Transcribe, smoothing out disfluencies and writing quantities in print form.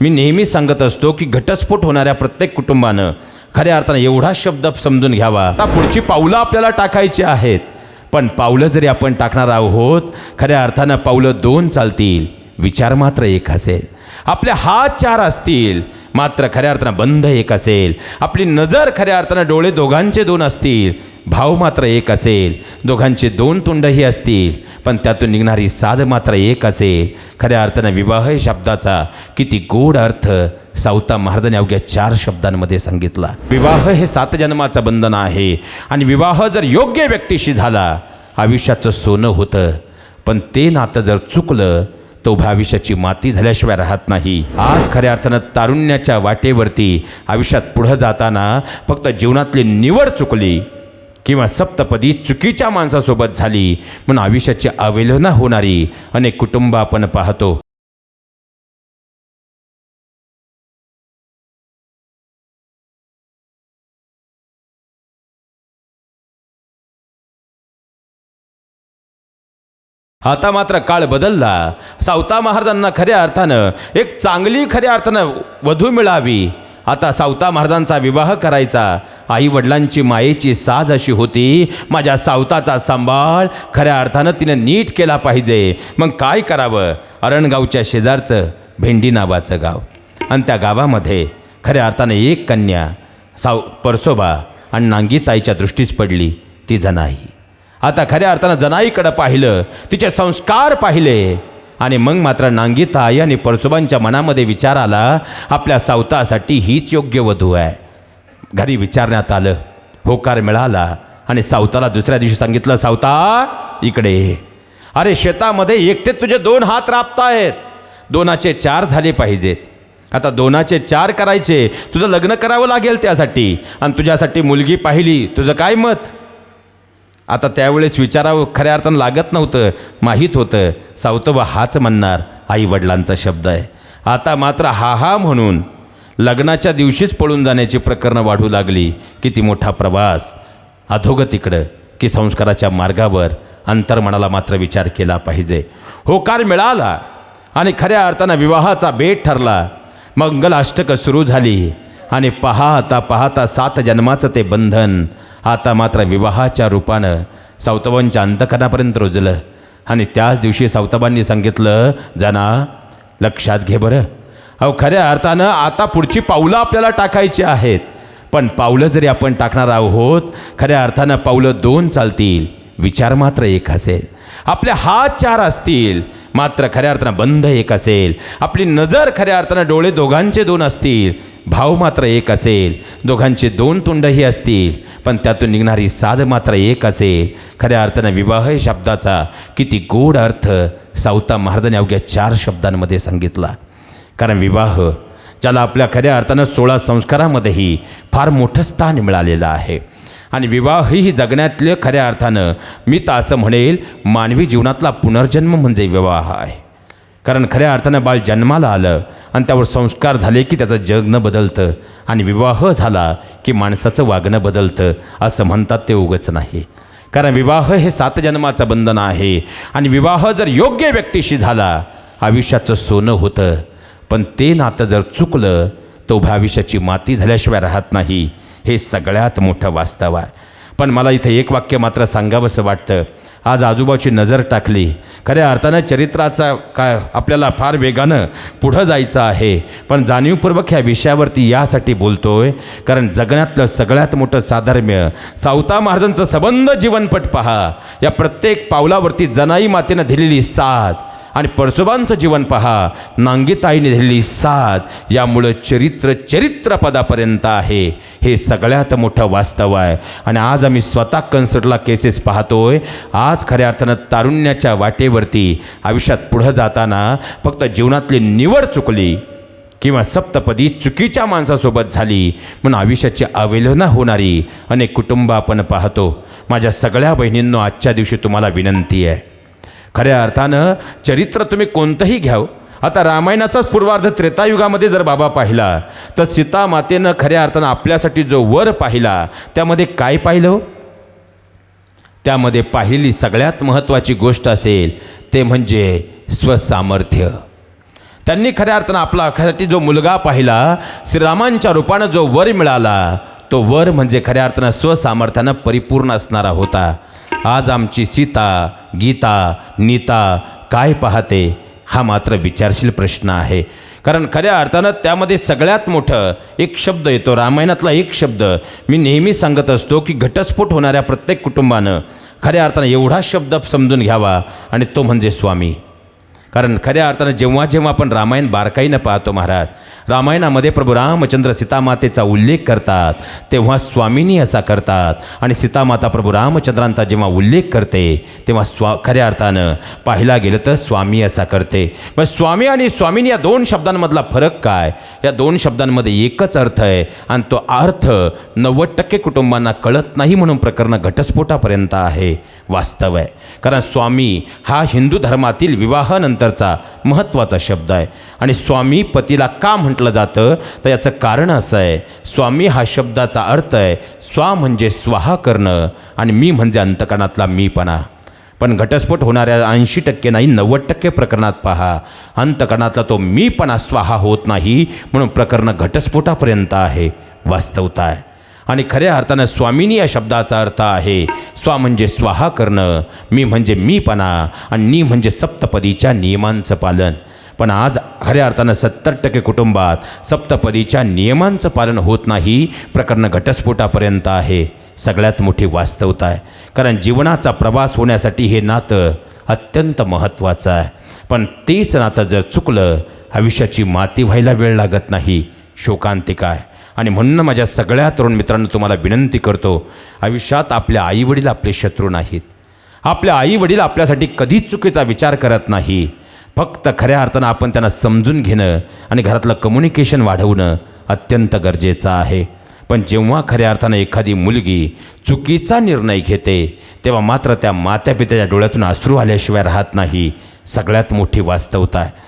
मी नेहमी सांगत असतो की घटस्फोट होणाऱ्या प्रत्येक कुटुंबानं खऱ्या अर्थानं एवढा शब्द समजून घ्यावा, आता पुढची पावलं आपल्याला टाकायची आहेत, पण पावलं जरी आपण टाकणार आहोत खऱ्या अर्थानं पावलं दोन चालतील, विचार मात्र एक असेल. आपले हात चार असतील मात्र खऱ्या अर्थानं बंध एक असेल. आपली नजर खऱ्या अर्थानं डोळे दोघांचे दोन असतील, भाव मात्र एक असेल. दोघांचे दोन तोंडही असतील पण त्यातून निघणारी साध मात्र एक असेल. खऱ्या अर्थानं विवाह शब्दाचा किती गोड अर्थ सावता महाराजांनी अवघ्या 4 शब्दांमध्ये सांगितला. विवाह हे 7 जन्माचं बंधन आहे आणि विवाह जर योग्य व्यक्तीशी झाला आयुष्याचं सोनं होतं, पण ते नातं जर चुकलं तो भविष्याची माती झाल्याशिवाय राहत नाही. आज खऱ्या अर्थानं तारुण्याच्या वाटेवरती आयुष्यात पुढं जाताना फक्त जीवनातली निवड चुकली किंवा सप्तपदी चुकीच्या माणसासोबत झाली म्हणून आयुष्याची अवहेलना होणारी अनेक कुटुंब आपण पाहतो. आता मात्र काळ बदलला. सावता महाराजांना खऱ्या अर्थानं एक चांगली खऱ्या अर्थानं वधू मिळावी. आता सावता महाराजांचा विवाह करायचा. आई वडिलांची मायेची साज अशी होती, माझ्या सावताचा सांभाळ खऱ्या अर्थानं तिने नीट केला पाहिजे. मग काय करावं? अरणगावच्या शेजारचं भेंडी नावाचं गाव आणि त्या गावामध्ये खऱ्या अर्थानं एक कन्या परसोबा आणि नांगीताईच्या दृष्टीस पडली, ती जनाई. आता खऱ्या अर्थानं जनाईकडं पाहिलं, तिचे संस्कार पाहिले आणि मग मात्र नांगीताई आणि परसोबांच्या मनामध्ये विचार आला, आपल्या सावतासाठी हीच योग्य वधू आहे. घरी विचारण्यात आलं, होकार मिळाला आणि सावताला दुसऱ्या दिवशी सांगितलं, सावता इकडे ये. अरे शेतामध्ये एकटे तुझे 2 हात राबतायत, 2चे 4 झाले पाहिजेत. आता 2चे 4 करायचे, तुझं लग्न करावं लागेल त्यासाठी आणि तुझ्यासाठी मुलगी पाहिली, तुझं काय मत? आता त्यावेळेस विचारावं खऱ्या अर्थानं लागत नव्हतं, माहीत होतं सावतोबा हाच म्हणणार, आई वडिलांचा शब्द आहे. आता मात्र हा म्हणून लग्नाच्या दिवशीच पळून जाण्याची प्रकरणं वाढू लागली. किती मोठा प्रवास अधोगतीकडं की संस्काराच्या मार्गावर. अंतर्मनाला मात्र विचार केला पाहिजे. होकार मिळाला आणि खऱ्या अर्थानं विवाहाचा बेट ठरला. मंगलाष्टकं सुरू झाली आणि पाहता 7 जन्माचं ते बंधन आता मात्र विवाहाच्या रूपानं सावतबांच्या अंतकरणापर्यंत रुजलं. आणि त्याच दिवशी सावतबांनी सांगितलं, जना लक्षात घे बरं, अहो खऱ्या अर्थानं आता पुढची पावलं आपल्याला टाकायची आहेत, पण पावलं जरी आपण टाकणार आहोत खऱ्या अर्थानं पावलं दोन चालतील, विचार मात्र एक असेल. आपले हात 4 असतील मात्र खऱ्या अर्थानं बंध एक असेल. आपली नजर खऱ्या अर्थानं डोळे दोघांचे दोन असतील, भाव मात्र एक असेल. दोघांचे 2 तोंडही असतील पण त्यातून निघणारी साध मात्र एक असेल. खऱ्या अर्थानं विवाह शब्दाचा किती गोड अर्थ सावता महाराजांनी अवघ्या 4 शब्दांमध्ये सांगितला. कारण विवाह ज्याला आपल्या खऱ्या अर्थानं 16 संस्कारामध्येही फार मोठं स्थान मिळालेलं आहे आणि विवाह ही जगण्यातलं खऱ्या अर्थानं मी तर असं म्हणेल मानवी जीवनातला पुनर्जन्म म्हणजे विवाह आहे. कारण खऱ्या अर्थानं बाळ जन्माला आलं आणि त्यावर संस्कार झाले की त्याचं जगणं बदलतं आणि विवाह झाला की माणसाचं वागणं बदलतं असं म्हणतात ते उगच नाही. कारण विवाह हे 7 जन्माचं बंधन आहे आणि विवाह जर योग्य व्यक्तीशी झाला आयुष्याचं सोनं होतं, पण ते नातं जर चुकलं तो भविष्याची माती झाल्याशिवाय राहत नाही. हे सगळ्यात मोठं वास्तव आहे. पण मला इथं एक वाक्य मात्र सांगावंसं वाटतं. आज आजूबाजूची नजर टाकली, खऱ्या अर्थानं चरित्राचा काय आपल्याला फार वेगानं पुढं जायचं आहे, पण जाणीवपूर्वक ह्या विषयावरती यासाठी बोलतोय कारण जगण्यातलं सगळ्यात मोठं साधर्म्य सावता महाराजांचं सबंध जीवनपट पहा. या प्रत्येक पावलावरती जनाई मातेनं दिलेली साथ आणि परशुबांचं जीवन पहा, नांगीताईने दिलेली साथ, यामुळं चरित्र पदापर्यंत आहे. हे सगळ्यात मोठं वास्तव आहे. आणि आज आम्ही स्वतः कन्सर्टला केसेस पाहतोय. आज खऱ्या अर्थानं तारुण्याच्या वाटेवरती आयुष्यात पुढं जाताना फक्त जीवनातली निवड चुकली किंवा सप्तपदी चुकीच्या माणसासोबत झाली म्हणून आयुष्याची अवहेलना होणारी अनेक कुटुंब आपण पाहतो. माझ्या सगळ्या बहिणींनो, आजच्या दिवशी तुम्हाला विनंती आहे, खऱ्या अर्थानं चरित्र तुम्ही कोणतंही घ्याव. आता रामायणाचाच पूर्वार्ध त्रेतायुगामध्ये जर बाबा पाहिला तर सीता मातेनं खऱ्या अर्थानं आपल्यासाठी जो वर पाहिला त्यामध्ये काय पाहिलं? त्यामध्ये पाहिलेली सगळ्यात महत्त्वाची गोष्ट असेल ते म्हणजे स्वसामर्थ्य. त्यांनी खऱ्या अर्थानं आपला हक्कासाठी जो मुलगा पाहिला, श्रीरामांच्या रूपानं जो वर मिळाला, तो वर म्हणजे खऱ्या अर्थानं स्वसामर्थ्यानं परिपूर्ण असणारा होता. आज आमची सीता, गीता, नीता काय पाहते हा मात्र विचारशील प्रश्न आहे. कारण खऱ्या अर्थानं त्यामध्ये सगळ्यात मोठं एक शब्द येतो, रामायणातला एक शब्द मी नेहमी सांगत असतो की घटस्फोट होणाऱ्या प्रत्येक कुटुंबानं खऱ्या अर्थानं एवढा शब्द समजून घ्यावा, आणि तो म्हणजे स्वामी. कारण खऱ्या अर्थानं जेव्हा जेव्हा आपण रामायण बारकाईनं पाहतो महाराज, रामायणामध्ये प्रभू रामचंद्र सीतामातेचा उल्लेख करतात तेव्हा स्वामीनी असा करतात, आणि सीतामाता प्रभू रामचंद्रांचा जेव्हा उल्लेख करते तेव्हा खऱ्या अर्थानं पाहायला गेलं तर स्वामी असा करते. मग स्वामी आणि स्वामिनी या दोन शब्दांमधला फरक काय? या दोन शब्दांमध्ये एकच अर्थ आहे, आणि तो अर्थ 90% कुटुंबांना कळत नाही, म्हणून प्रकरण घटस्फोटापर्यंत आहे. वास्तव आहे. कारण स्वामी हा हिंदू धर्मातील विवाहानंतरचा महत्त्वाचा शब्द आहे. आणि स्वामी पतीला का म्हटलं जातं तर याचं कारण असं आहे, स्वामी हा शब्दाचा अर्थ आहे स्वा म्हणजे स्वाहा करणं, आणि मी म्हणजे अंतकरणातला मीपणा. पण घटस्फोट होणाऱ्या 80% नाही 90% प्रकरणात पहा, अंतकरणातला तो मीपणा स्वाहा होत नाही, म्हणून प्रकरण घटस्फोटापर्यंत आहे. वास्तवता आहे. आणि खऱ्या अर्थानं स्वामिनी या शब्दाचा अर्थ आहे स्वा म्हणजे स्वाहा करणं, मी म्हणजे मीपणा, आणि नी म्हणजे सप्तपदीच्या नियमांचं पालन. पण आज खऱ्या अर्थानं 70% कुटुंबात सप्तपदीच्या नियमांचं पालन होत नाही, प्रकरण घटस्फोटापर्यंत आहे. सगळ्यात मोठी वास्तवता आहे. कारण जीवनाचा प्रवास होण्यासाठी हे नातं अत्यंत महत्त्वाचं आहे. पण तेच नातं जर चुकलं, आयुष्याची माती व्हायला वेळ लागत नाही, शोकांतिका आहे. आणि म्हणून माझ्या सगळ्या तरुण मित्रांनो तुम्हाला विनंती करतो, आयुष्यात आपल्या आईवडील आपले शत्रू नाहीत. आपल्या आईवडील आपल्यासाठी कधीच चुकीचा विचार करत नाही. फक्त खऱ्या अर्थानं आपण त्यांना समजून घेणं आणि घरातलं कम्युनिकेशन वाढवणं अत्यंत गरजेचं आहे. पण जेव्हा खऱ्या अर्थानं एखादी मुलगी चुकीचा निर्णय घेते तेव्हा मात्र त्या मातापित्याच्या डोळ्यातून अश्रू आल्याशिवाय राहत नाही. सगळ्यात मोठी वास्तवता आहे.